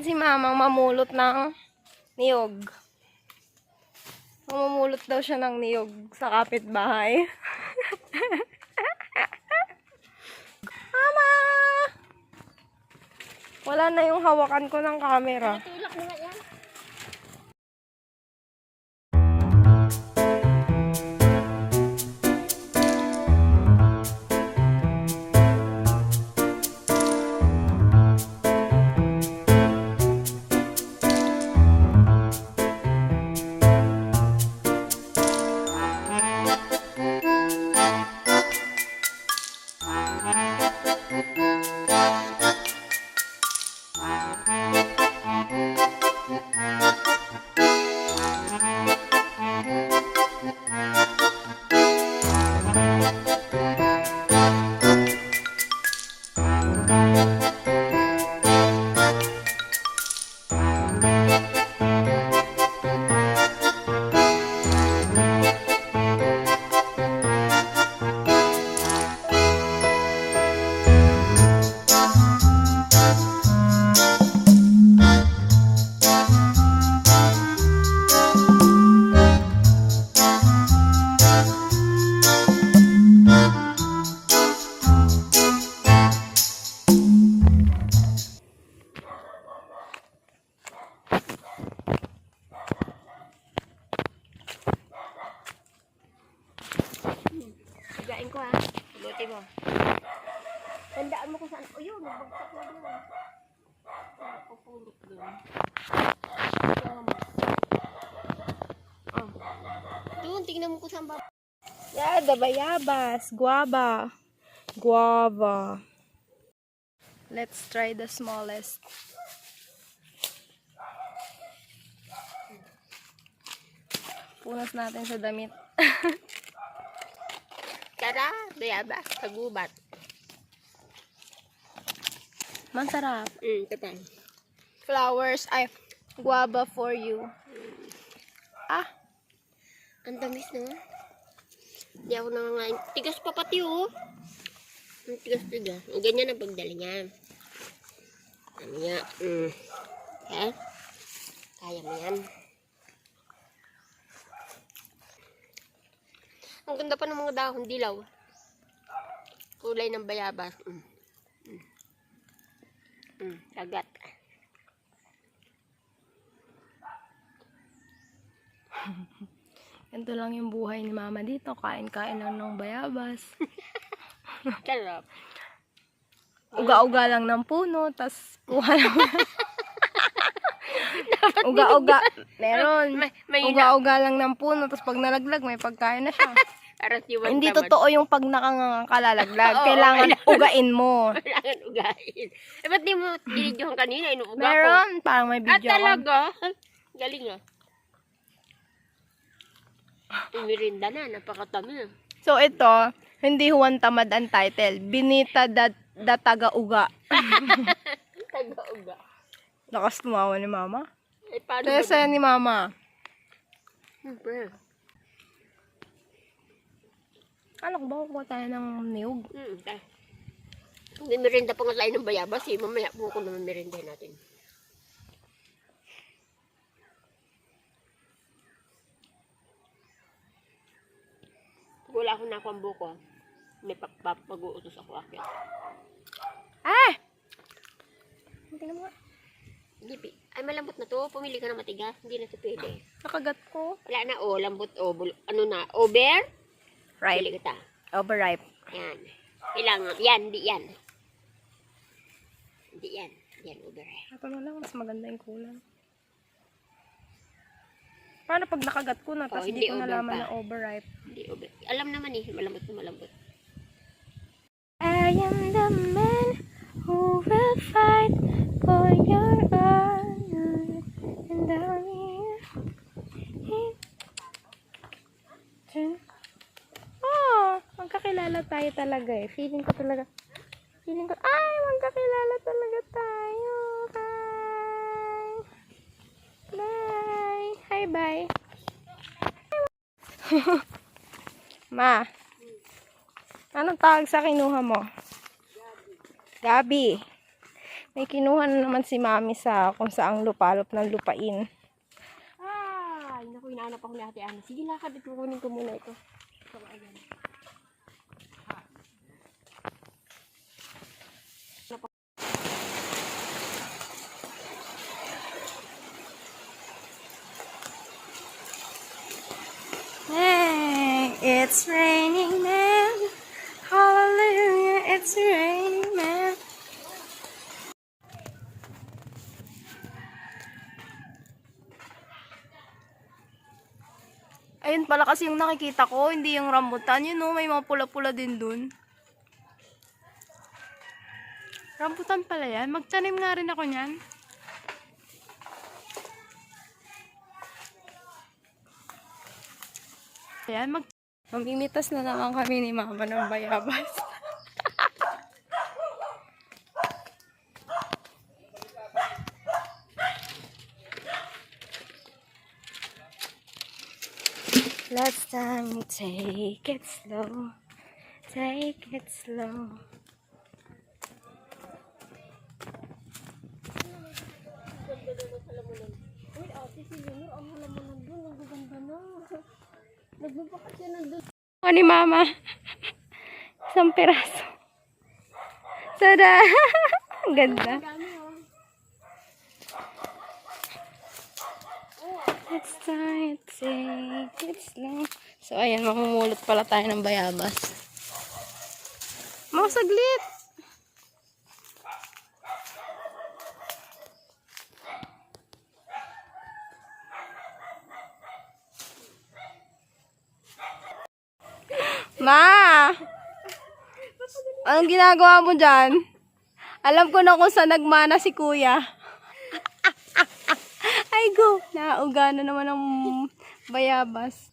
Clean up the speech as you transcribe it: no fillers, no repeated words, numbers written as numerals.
Si Mamang mamulot ng niyog. Mamumulot daw siya ng niyog sa kapitbahay. Mama! Wala na yung hawakan ko ng camera. Tulak mo na yan. Higain ko ha. Buti mo. Tandaan mo kung saan. O yun, nagbagsak na doon. Pupulot doon. Doon, tingnan mo kung saan ba. Yada, bayabas. Guava. Guava. Let's try the smallest. Punas natin sa damit. Tara, bayabas, kagubat. Masarap. Kapal. Flowers. Ay, guava for you. Ah, Ang tamis no? Hindi ako nangangain. Tigas pa pati oh. Ang tigas-tigas. Ang ganyan ang pagdala niya. Ano niya? Ha? Kaya mo yan. Ang ganda pa ng mga dahon dilaw. Kulay ng bayabas. Kagat. ganito lang yung buhay ni Mama dito. Kain-kain lang ng bayabas. Sarap. Uga-uga lang ng puno, tas kuha lang. Uga-uga. Meron. Uga-uga lang ng puno, tas pag nalaglag, may pagkain na siya. Hindi totoo yung pag nakakalalaglag. Kailangan ugain mo. Kailangan ugain. Eh, ba't di mo dinidyohan kanina? Inuuga ko. Meron. Parang may video ako. Talaga? Galing ah. Umirinda na. Napakatami. So ito, hindi huwan tamad ang title. Binita da taga-uga. Taga-uga. Lakas tumawa ni Mama. Eh, paano Kaya saya ni Mama. Siyempre. Ano ko ba kukuha tayo ng niyog? May merinda pa nga tayo ng bayabas eh. Mamaya po kung naman merindahin natin. Wala akong nakuha ang buko. May pag-uutos ako akin. Ah! Tingnan mo nga. Hindi, ay malambot na to. Pumili ka na matigas. Hindi na ito pwede. Nakagat ko. Wala na, oh, lambot, oh, ano na, over? Ripe. Pili kita. Overripe. Yan. Kailangan, yan, hindi yan. Hindi yan. Yan, overripe. Ito na lang, mas maganda yung kulang. Paano pag nakagat ko na, tapos hindi ko over nalaman pa. na overripe? Hindi over. Alam naman eh, malambot na malambot. I am the man who will fight for your honor and I'm here. Oh, magkakilala tayo talaga eh. Feeling ko, ay, magkakilala talaga tayo. Bye. Hi, bye. Ma, anong tawag sa kinuha mo? Gabi. May kinuha na naman si Mami sa kung saang lupalop ng lupain. Ay, naku, inaanap ako ni Ate Ana. Sige, lakad ito. Kunin ko muna ito. So, ayan. Hey, it's raining man. Hallelujah, it's raining man. Ayun pala kasi yung nakikita ko, hindi yung rambutan. Yun know, may mga pula-pula din dun. Rambutan pala yan. Magtanim nga rin ako niyan. Ayan, mamimitas na naman kami ni Mama ng bayabas. Let's take it slow. Take it slow. Uy, Ate, si Leonor, ang halaman nandun. Ang gaganda na. Nagbabakasyon nandun. O ni Mama. Isang piraso. Tada! Ang ganda. Ang dami, oh. Let's take it slow. So, ayan, mamumulot pala tayo ng bayabas. Mga saglit! Ma! Anong ginagawa mo dyan? Alam ko na kung saan nagmana si Kuya. Ay go! Nauga na naman ng bayabas.